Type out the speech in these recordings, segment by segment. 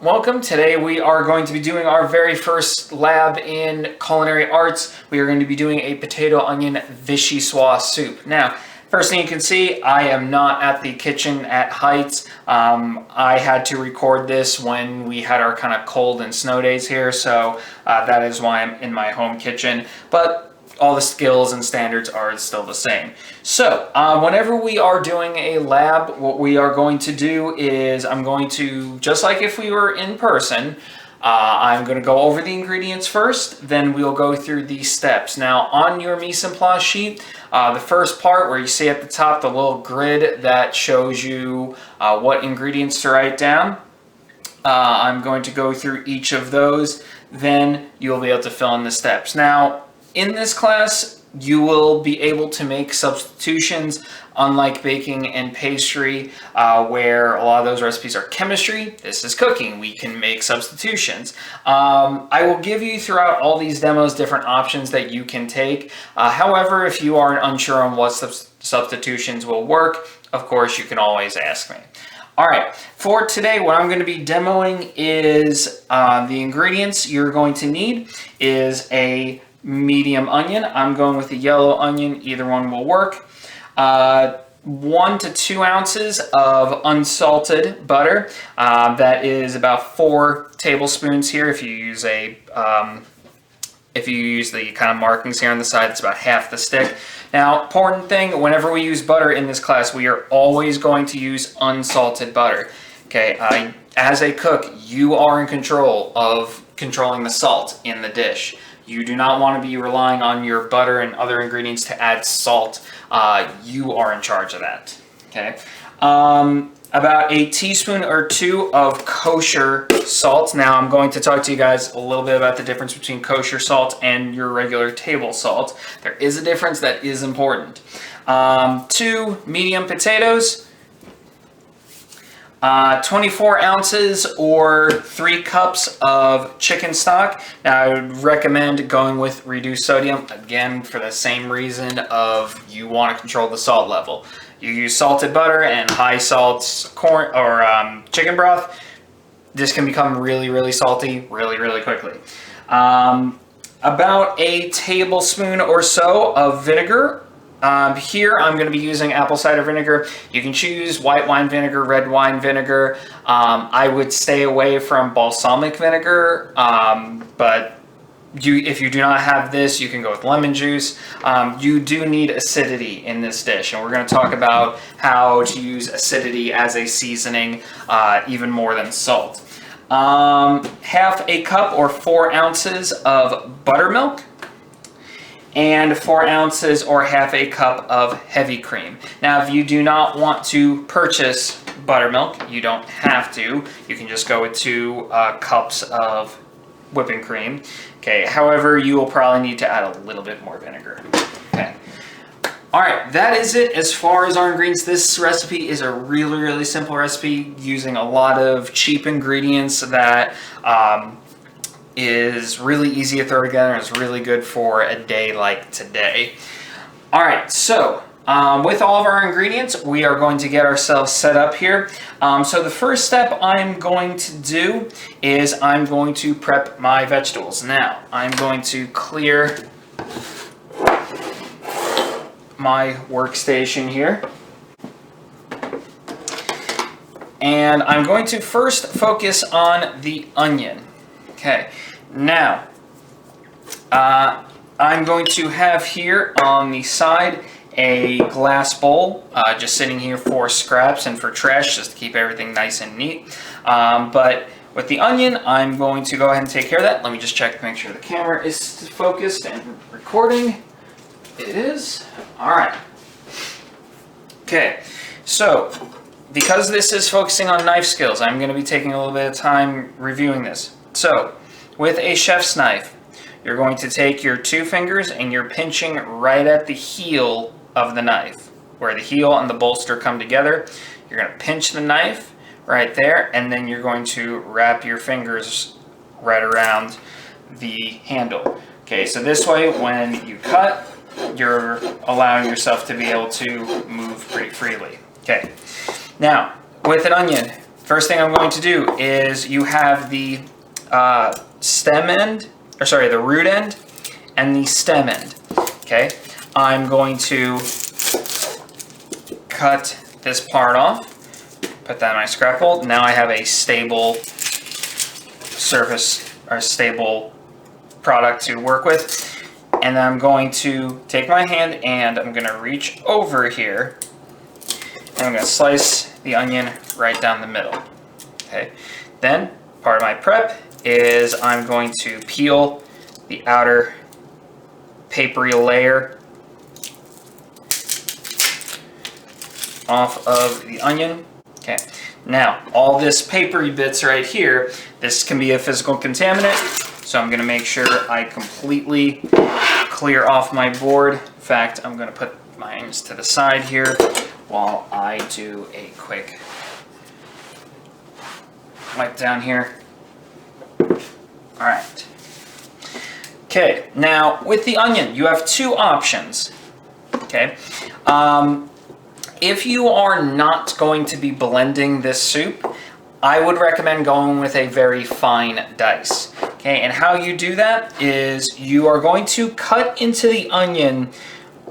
Welcome. Today we are going to be doing our very first lab in culinary arts. We are going to be doing a potato onion Vichyssoise soup. Now, first thing you can see, I am not at the kitchen at Heights. I had to record this when we had our kind of cold and snow days here, so that is why I'm in my home kitchen. But all the skills and standards are still the same. So whenever we are doing a lab, what we are going to do is I'm going to, just like if we were in person, I'm going to go over the ingredients first, then we'll go through these steps. Now on your Mise En Place sheet, the first part where you see at the top the little grid that shows you what ingredients to write down, I'm going to go through each of those, then you'll be able to fill in the steps. Now, in this class, you will be able to make substitutions, unlike baking and pastry, where a lot of those recipes are chemistry. This is cooking. We can make substitutions. I will give you throughout all these demos different options that you can take. However, if you are unsure on what substitutions will work, of course, you can always ask me. All right, for today, what I'm going to be demoing is the ingredients you're going to need is a medium onion. I'm going with a yellow onion. Either one will work. 1 to 2 ounces of unsalted butter. That is about 4 tablespoons here. If you use the kind of markings here on the side, it's about half the stick. Now, important thing, whenever we use butter in this class, we are always going to use unsalted butter. Okay, as a cook, you are in control of controlling the salt in the dish. You do not want to be relying on your butter and other ingredients to add salt. You are in charge of that. Okay. About a teaspoon or 2 of kosher salt. Now I'm going to talk to you guys a little bit about the difference between kosher salt and your regular table salt. There is a difference that is important. 2 medium potatoes. 24 ounces or 3 cups of chicken stock. Now I would recommend going with reduced sodium, again for the same reason of you want to control the salt level. You use salted butter and high salt corn or chicken broth, this can become really salty really quickly. About a tablespoon or so of vinegar. Here I'm going to be using apple cider vinegar. You can choose white wine vinegar, red wine vinegar. I would stay away from balsamic vinegar, but if you do not have this, you can go with lemon juice. You do need acidity in this dish, and we're going to talk about how to use acidity as a seasoning even more than salt. Half a cup or 4 ounces of buttermilk, and 4 ounces or half a cup of heavy cream. Now, if you do not want to purchase buttermilk, you don't have to. You can just go with 2 cups of whipping cream. Okay. However, you will probably need to add a little bit more vinegar. Okay. All right, that is it as far as our ingredients. This recipe is a really simple recipe using a lot of cheap ingredients that is really easy to throw together and is really good for a day like today. All right, so with all of our ingredients, we are going to get ourselves set up here. So the first step I'm going to do is I'm going to prep my vegetables. Now, I'm going to clear my workstation here. And I'm going to first focus on the onion. Okay, now I'm going to have here on the side a glass bowl, just sitting here for scraps and for trash, just to keep everything nice and neat. But with the onion, I'm going to go ahead and take care of that. Let me just check to make sure the camera is focused and recording. It is. All right. Okay, so because this is focusing on knife skills, I'm going to be taking a little bit of time reviewing this. So, with a chef's knife, you're going to take your 2 fingers and you're pinching right at the heel of the knife, where the heel and the bolster come together. You're going to pinch the knife right there, and then you're going to wrap your fingers right around the handle. Okay, so this way, when you cut, you're allowing yourself to be able to move pretty freely. Okay, now, with an onion, first thing I'm going to do is you have the stem end, or sorry, the root end and the stem end. Okay, I'm going to cut this part off, put that in my scrap bowl. Now I have a stable surface or stable product to work with. And then I'm going to take my hand and I'm going to reach over here and I'm going to slice the onion right down the middle. Okay. Then part of my prep is I'm going to peel the outer papery layer off of the onion. Okay. Now, all this papery bits right here, this can be a physical contaminant. So I'm going to make sure I completely clear off my board. In fact, I'm going to put my onions to the side here while I do a quick wipe down here. All right. Okay, now with the onion, you have two options. Okay. If you are not going to be blending this soup, I would recommend going with a very fine dice. Okay, and how you do that is you are going to cut into the onion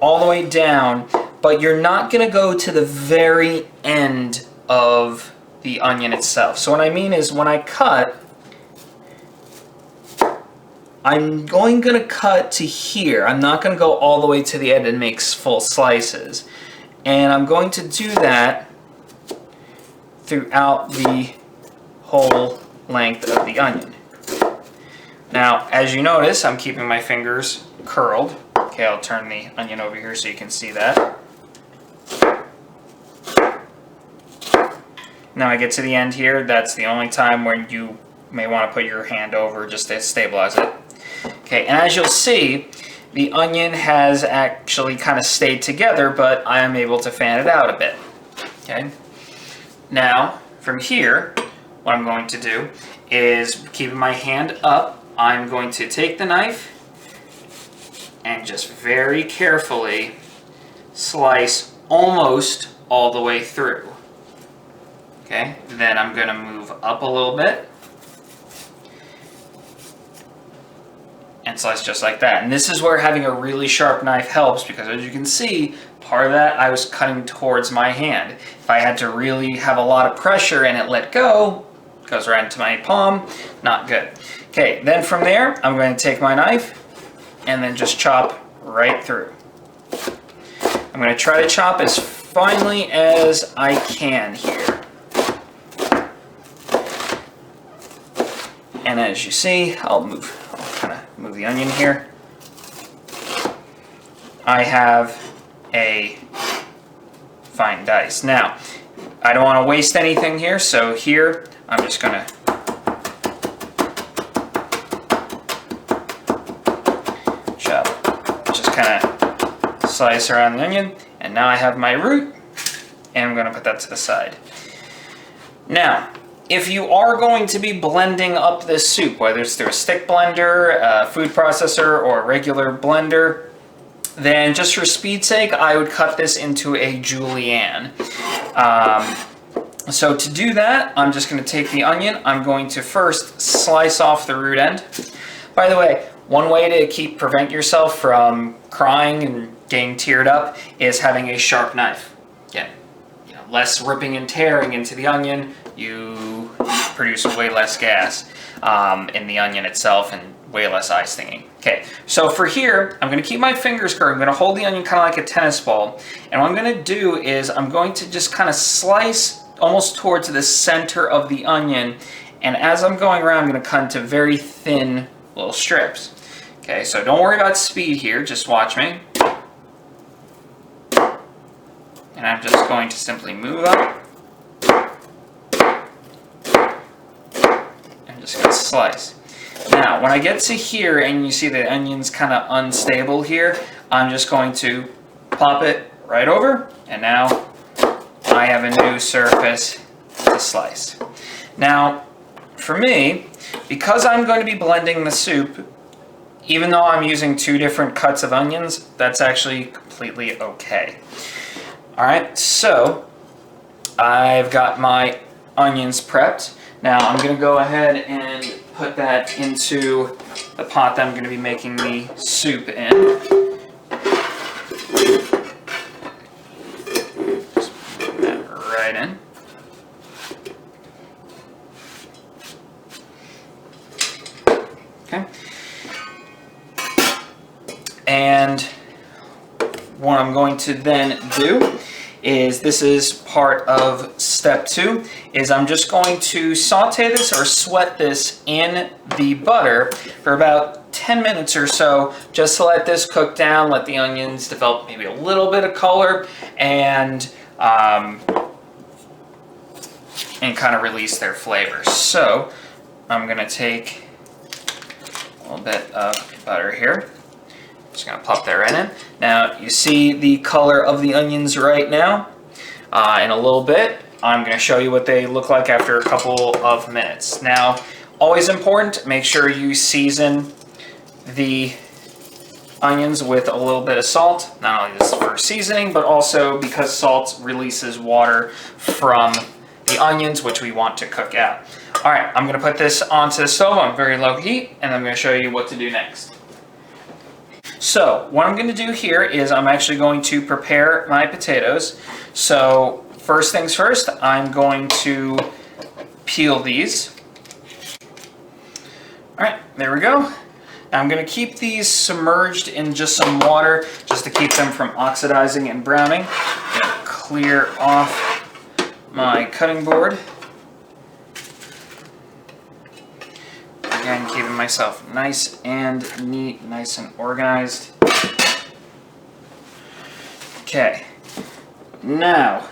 all the way down, but you're not going to go to the very end of the onion itself. So what I mean is when I cut, I'm going to cut to here. I'm not going to go all the way to the end and make full slices. And I'm going to do that throughout the whole length of the onion. Now, as you notice, I'm keeping my fingers curled. Okay, I'll turn the onion over here so you can see that. Now I get to the end here. That's the only time when you may want to put your hand over just to stabilize it. Okay, and as you'll see, the onion has actually kind of stayed together, but I am able to fan it out a bit. Okay. Now, from here, what I'm going to do is, keeping my hand up, I'm going to take the knife and just very carefully slice almost all the way through. Okay, then I'm going to move up a little bit and slice just like that. And this is where having a really sharp knife helps, because as you can see, part of that I was cutting towards my hand. If I had to really have a lot of pressure and it let go, it goes right into my palm, not good. Okay, then from there, I'm going to take my knife and then just chop right through. I'm going to try to chop as finely as I can here. And as you see, I'll kind of move the onion here. I have a fine dice. Now, I don't want to waste anything here, so here I'm just going to just kind of slice around the onion, and now I have my root, and I'm going to put that to the side. Now, if you are going to be blending up this soup, whether it's through a stick blender, a food processor, or a regular blender, then just for speed's sake, I would cut this into a julienne. So to do that, I'm just going to take the onion. I'm going to first slice off the root end. By the way, one way to prevent yourself from crying and getting teared up is having a sharp knife. Again, less ripping and tearing into the onion, you produce way less gas in the onion itself and way less eye stinging. Okay, so for here, I'm going to keep my fingers curved. I'm going to hold the onion kind of like a tennis ball. And what I'm going to do is I'm going to just kind of slice almost towards the center of the onion. And as I'm going around, I'm going to cut into very thin little strips. Okay, so don't worry about speed here, just watch me. And I'm just going to simply move up and just going to slice. Now, when I get to here and you see the onion's kind of unstable here, I'm just going to pop it right over, and now I have a new surface to slice. Now, for me, because I'm going to be blending the soup, even though I'm using two different cuts of onions, that's actually completely okay. All right, so I've got my onions prepped. Now I'm going to go ahead and put that into the pot that I'm going to be making the soup in. Just put that right in. Okay. And what I'm going to then do is, this is part of step 2, is I'm just going to saute this or sweat this in the butter for about 10 minutes or so, just to let this cook down, let the onions develop maybe a little bit of color, and kind of release their flavor. So I'm going to take a little bit of butter here. Just going to pop that right in. Now you see the color of the onions right now. In a little bit, I'm going to show you what they look like after a couple of minutes. Now, always important, make sure you season the onions with a little bit of salt. Not only just for seasoning, but also because salt releases water from the onions, which we want to cook out. All right, I'm going to put this onto the stove on very low heat, and I'm going to show you what to do next. So what I'm going to do here is I'm actually going to prepare my potatoes. So first things first, I'm going to peel these. All right, there we go. Now I'm going to keep these submerged in just some water just to keep them from oxidizing and browning. I'm going to clear off my cutting board. Again, keeping myself nice and neat, nice and organized. Okay, now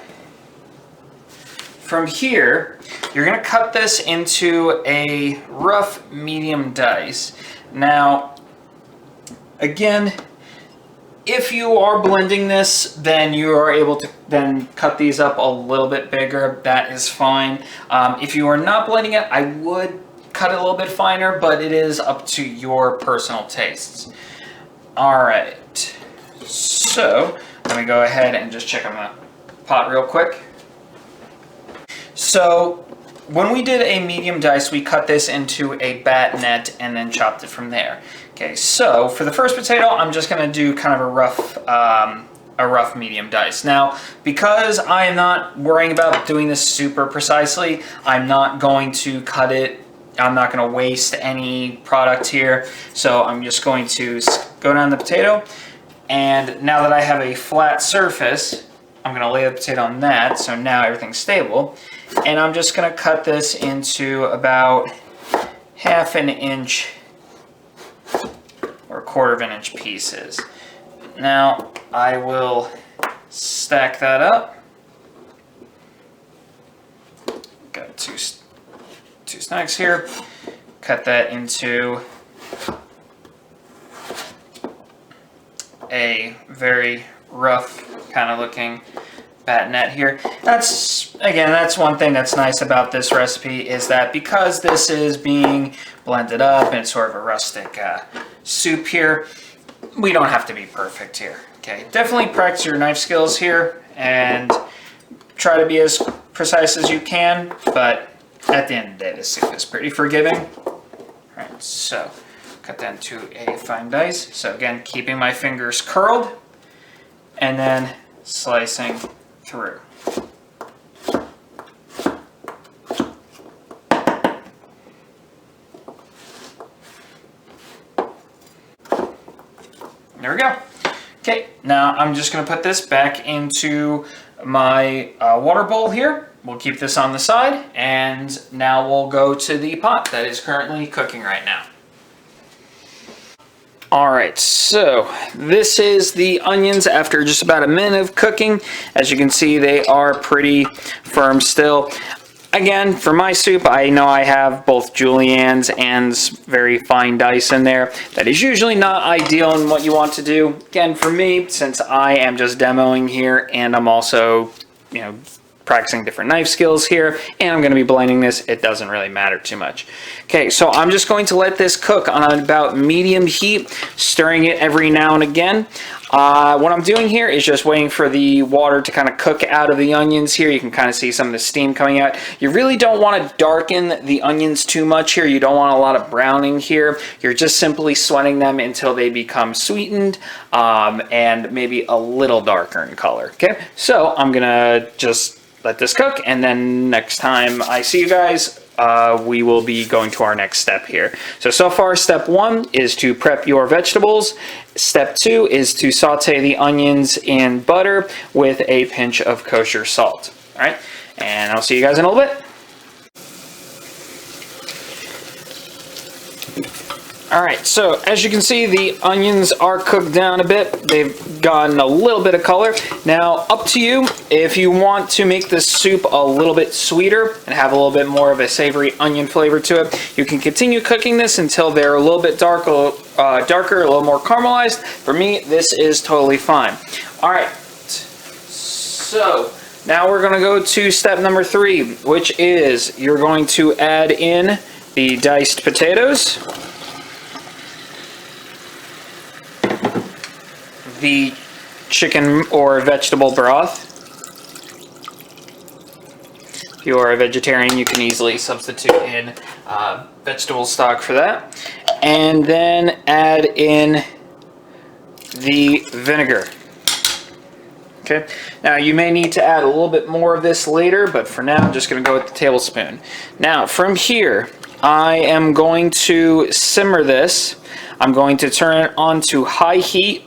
from here, you're going to cut this into a rough medium dice. Now, again, if you are blending this, then you are able to then cut these up a little bit bigger. That is fine. If you are not blending it, I would cut it a little bit finer, but it is up to your personal tastes. All right, so let me go ahead and just check on the pot real quick. So when we did a medium dice, we cut this into a batonette and then chopped it from there. Okay, so for the first potato, I'm just going to do kind of a rough medium dice. Now, because I am not worrying about doing this super precisely, I'm not going to cut it. I'm not going to waste any product here, so I'm just going to go down the potato, and now that I have a flat surface, I'm going to lay the potato on that, so now everything's stable, and I'm just going to cut this into about 1/2 inch or 1/4 inch pieces. Now I will stack that up. Got two snacks here. Cut that into a very rough kind of looking batonette here. That's one thing that's nice about this recipe, is that because this is being blended up and it's sort of a rustic soup here, we don't have to be perfect here. Okay, definitely practice your knife skills here and try to be as precise as you can, but at the end of the day, this soup is pretty forgiving. All right, so cut that into a fine dice. So again, keeping my fingers curled and then slicing through. There we go. Okay, now I'm just going to put this back into my water bowl here. We'll keep this on the side, and now we'll go to the pot that is currently cooking right now. All right, so this is the onions after just about a minute of cooking. As you can see, they are pretty firm still. Again, for my soup, I know I have both juliennes and very fine dice in there. That is usually not ideal in what you want to do. Again, for me, since I am just demoing here and I'm also, practicing different knife skills here, and I'm going to be blending this. It doesn't really matter too much. Okay, so I'm just going to let this cook on about medium heat, stirring it every now and again. What I'm doing here is just waiting for the water to kind of cook out of the onions here. You can kind of see some of the steam coming out. You really don't want to darken the onions too much here. You don't want a lot of browning here. You're just simply sweating them until they become sweetened and maybe a little darker in color. Okay, so I'm gonna just let this cook, and then next time I see you guys, we will be going to our next step here. So far, step 1 is to prep your vegetables. Step 2 is to saute the onions in butter with a pinch of kosher salt. All right, and I'll see you guys in a little bit. All right, so as you can see, the onions are cooked down a bit. They've gotten a little bit of color. Now, up to you. If you want to make this soup a little bit sweeter and have a little bit more of a savory onion flavor to it, you can continue cooking this until they're a little bit darker, a little more caramelized. For me, this is totally fine. All right, so now we're gonna go to step number 3, which is you're going to add in the diced potatoes, the chicken or vegetable broth. If you are a vegetarian, you can easily substitute in vegetable stock for that. And then add in the vinegar. Okay, now you may need to add a little bit more of this later, but for now I'm just going to go with the tablespoon. Now from here, I am going to simmer this. I'm going to turn it on to high heat.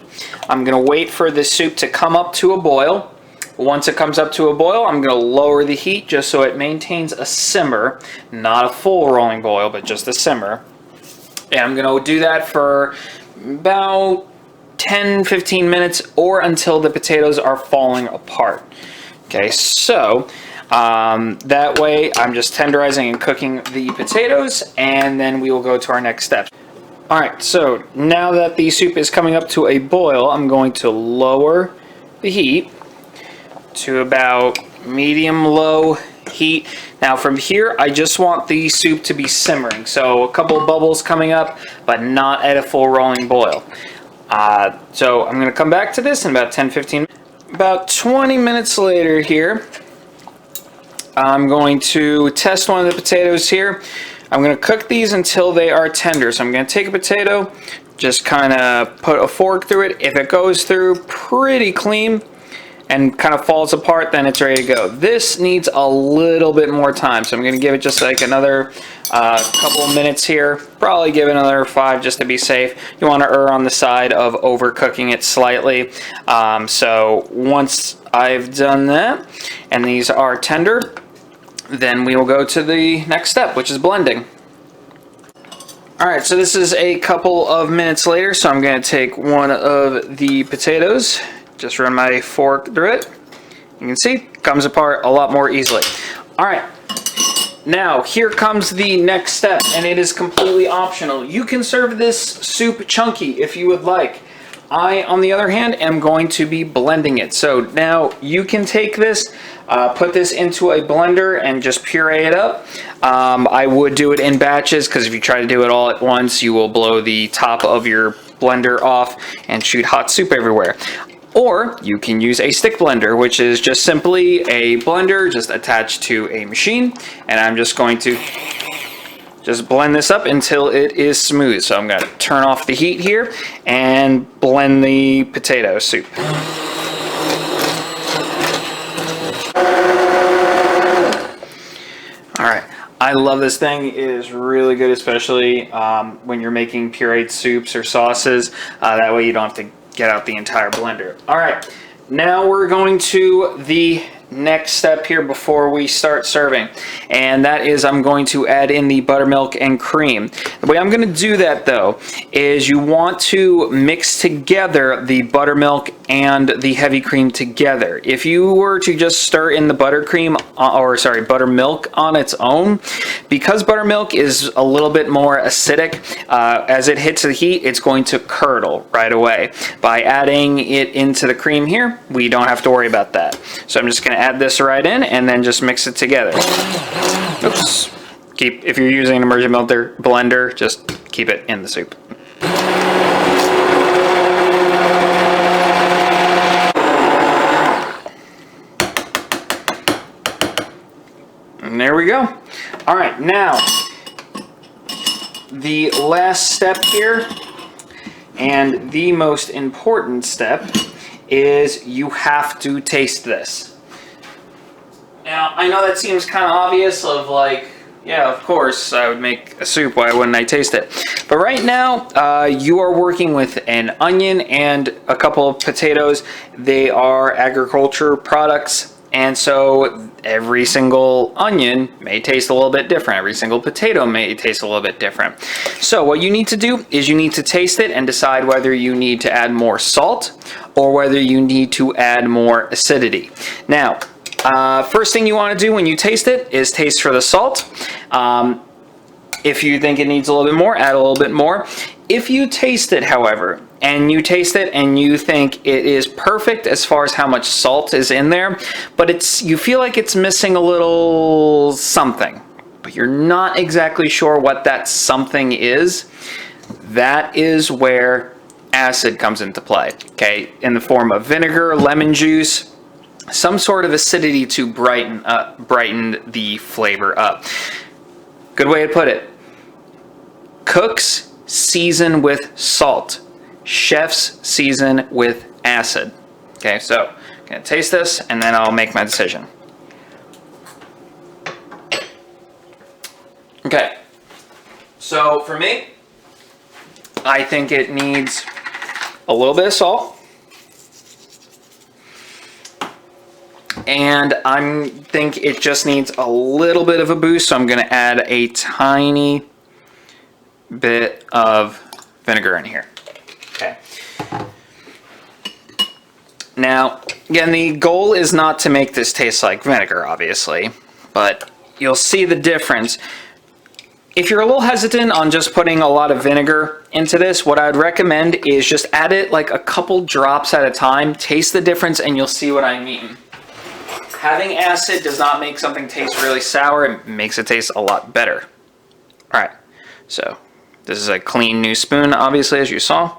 I'm going to wait for the soup to come up to a boil. Once it comes up to a boil, I'm going to lower the heat just so it maintains a simmer, not a full rolling boil, but just a simmer. And I'm going to do that for about 10-15 minutes or until the potatoes are falling apart. Okay, so that way I'm just tenderizing and cooking the potatoes, and then we will go to our next step. Alright, so now that the soup is coming up to a boil, I'm going to lower the heat to about medium-low heat. Now from here, I just want the soup to be simmering. So a couple of bubbles coming up, but not at a full rolling boil. So I'm going to come back to this in about 10-15 minutes. About 20 minutes later here, I'm going to test one of the potatoes here. I'm going to cook these until they are tender. So I'm going to take a potato, just kind of put a fork through it. If it goes through pretty clean and kind of falls apart, then it's ready to go. This needs a little bit more time, so I'm going to give it just like another couple of minutes here. Probably give it another 5 just to be safe. You want to err on the side of overcooking it slightly. So once I've done that and these are tender, then we will go to the next step, which is blending. Alright, so this is a couple of minutes later, so I'm going to take one of the potatoes, just run my fork through it. You can see, it comes apart a lot more easily. Alright, now here comes the next step, and it is completely optional. You can serve this soup chunky if you would like. I, on the other hand, am going to be blending it. So now you can take this, put this into a blender and just puree it up. I would do it in batches because if you try to do it all at once, you will blow the top of your blender off and shoot hot soup everywhere. Or you can use a stick blender, which is just simply a blender just attached to a machine. And I'm just going to just blend this up until it is smooth. So I'm going to turn off the heat here and blend the potato soup. Alright, I love this thing. It is really good, especially when you're making pureed soups or sauces. That way you don't have to get out the entire blender. Alright, now we're going to the next step here before we start serving, and that is I'm going to add in the buttermilk and cream. The way I'm going to do that though is you want to mix together the buttermilk and the heavy cream together. If you were to just stir in the buttermilk on its own, because buttermilk is a little bit more acidic, as it hits the heat, it's going to curdle right away. By adding it into the cream here, we don't have to worry about that. So I'm just going to add this right in and then just mix it together. Oops. If you're using an immersion blender, just keep it in the soup. And there we go. All right, now the last step here, and the most important step, is you have to taste this. Now, I know that seems kind of obvious of like, yeah, of course I would make a soup, why wouldn't I taste it? But right now, you are working with an onion and a couple of potatoes. They are agriculture products, and so every single onion may taste a little bit different. Every single potato may taste a little bit different. So what you need to do is you need to taste it and decide whether you need to add more salt or whether you need to add more acidity. Now, first thing you want to do when you taste it is taste for the salt. If you think it needs a little bit more, add a little bit more. If you taste it, however, and you taste it and you think it is perfect as far as how much salt is in there, but you feel like it's missing a little something, but you're not exactly sure what that something is, that is where acid comes into play, okay? In the form of vinegar, lemon juice, some sort of acidity to brighten the flavor up. Good way to put it. Cooks season with salt. Chefs season with acid. Okay, so I'm gonna taste this and then I'll make my decision. Okay, so for me, I think it needs a little bit of salt. And I think it just needs a little bit of a boost, so I'm going to add a tiny bit of vinegar in here. Okay. Now, again, the goal is not to make this taste like vinegar, obviously, but you'll see the difference. If you're a little hesitant on just putting a lot of vinegar into this, what I'd recommend is just add it like a couple drops at a time, taste the difference, and you'll see what I mean. Having acid does not make something taste really sour, it makes it taste a lot better. All right, so this is a clean new spoon, obviously, as you saw.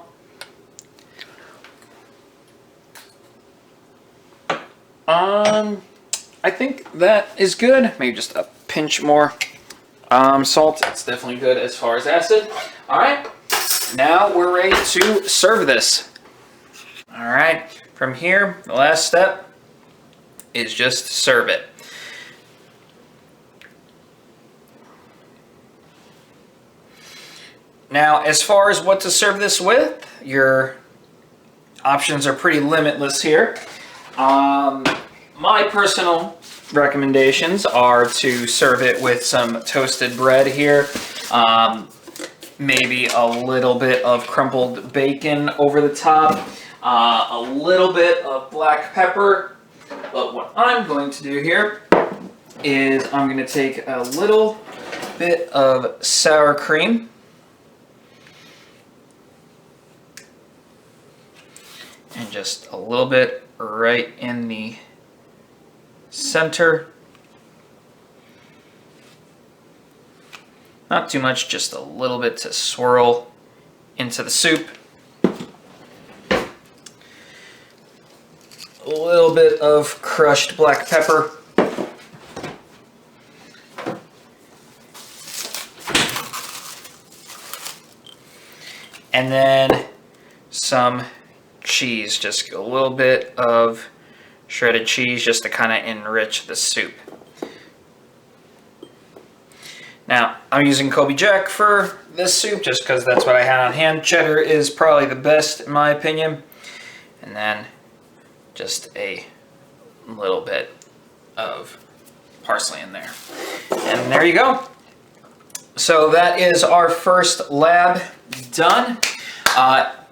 I think that is good. Maybe just a pinch more salt. It's definitely good as far as acid. All right, now we're ready to serve this. All right, from here, the last step is just serve it. Now, as far as what to serve this with, your options are pretty limitless here. My personal recommendations are to serve it with some toasted bread here, maybe a little bit of crumbled bacon over the top, a little bit of black pepper. But what I'm going to do here is I'm going to take a little bit of sour cream and just a little bit right in the center. Not too much, just a little bit to swirl into the soup. A little bit of crushed black pepper. And then some cheese, just a little bit of shredded cheese just to kind of enrich the soup. Now, I'm using Kobe Jack for this soup just because that's what I had on hand. Cheddar is probably the best in my opinion. And then just a little bit of parsley in there. And there you go. So that is our first lab done.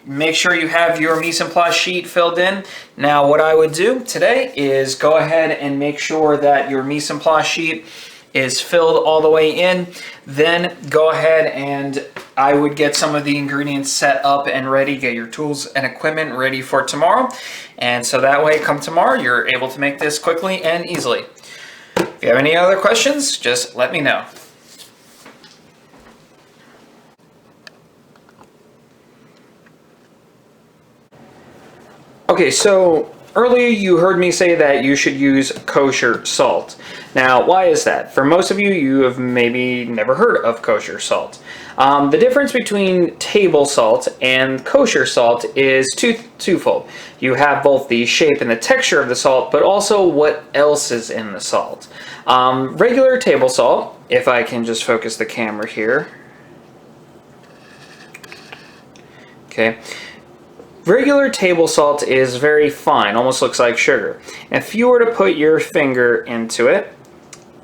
make sure you have your mise en place sheet filled in. Now what I would do today is go ahead and make sure that your mise en place sheet is filled all the way in. Then go ahead and I would get some of the ingredients set up and ready, get your tools and equipment ready for tomorrow. And so that way come tomorrow, you're able to make this quickly and easily. If you have any other questions, just let me know. Okay, so earlier you heard me say that you should use kosher salt. Now, why is that? For most of you, you have maybe never heard of kosher salt. The difference between table salt and kosher salt is twofold. You have both the shape and the texture of the salt, but also what else is in the salt. Regular table salt, if I can just focus the camera here. Okay. Regular table salt is very fine, almost looks like sugar. If you were to put your finger into it,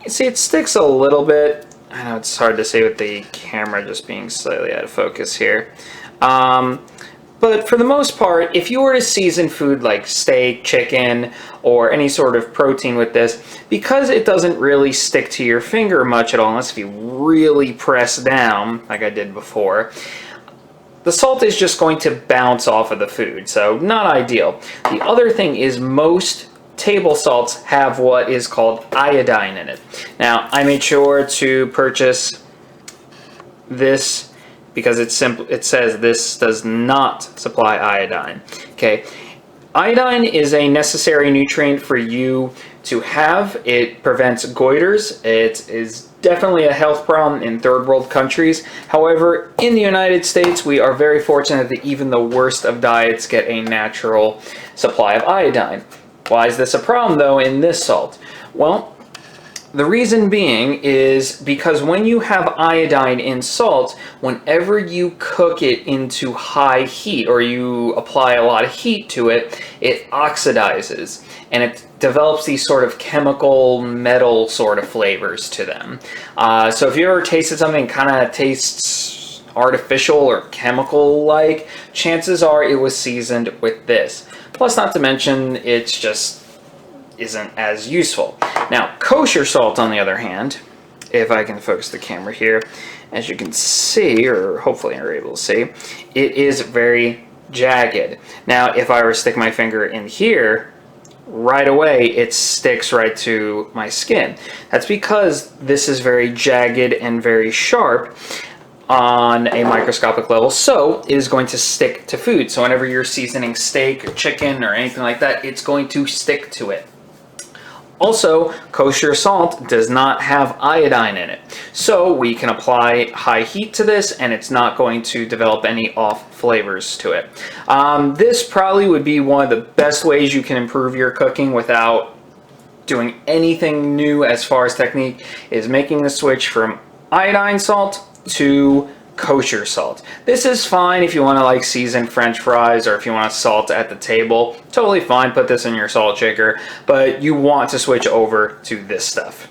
you see it sticks a little bit. I know it's hard to see with the camera just being slightly out of focus here. But for the most part, if you were to season food like steak, chicken, or any sort of protein with this, because it doesn't really stick to your finger much at all, unless if you really press down, like I did before, the salt is just going to bounce off of the food, so not ideal. The other thing is most table salts have what is called iodine in it. Now, I made sure to purchase this because it says this does not supply iodine. Okay, iodine is a necessary nutrient for you to have. It prevents goiters. It is definitely a health problem in third world countries. However, in the United States, we are very fortunate that even the worst of diets get a natural supply of iodine. Why is this a problem, though, in this salt? Well, the reason being is because when you have iodine in salt, whenever you cook it into high heat or you apply a lot of heat to it, it oxidizes and it develops these sort of chemical metal sort of flavors to them. So if you ever tasted something kind of tastes artificial or chemical-like, chances are it was seasoned with this. Plus, not to mention, it's just isn't as useful. Now, kosher salt, on the other hand, if I can focus the camera here, as you can see, or hopefully you're able to see, it is very jagged. Now, if I were to stick my finger in here, right away it sticks right to my skin. That's because this is very jagged and very sharp on a microscopic level, so it is going to stick to food. So whenever you're seasoning steak or chicken or anything like that, it's going to stick to it. Also, kosher salt does not have iodine in it, so we can apply high heat to this and it's not going to develop any off flavors to it. This probably would be one of the best ways you can improve your cooking without doing anything new as far as technique, is making the switch from iodine salt to kosher salt. This is fine if you want to like season French fries or if you want to salt at the table. Totally fine, put this in your salt shaker, but you want to switch over to this stuff.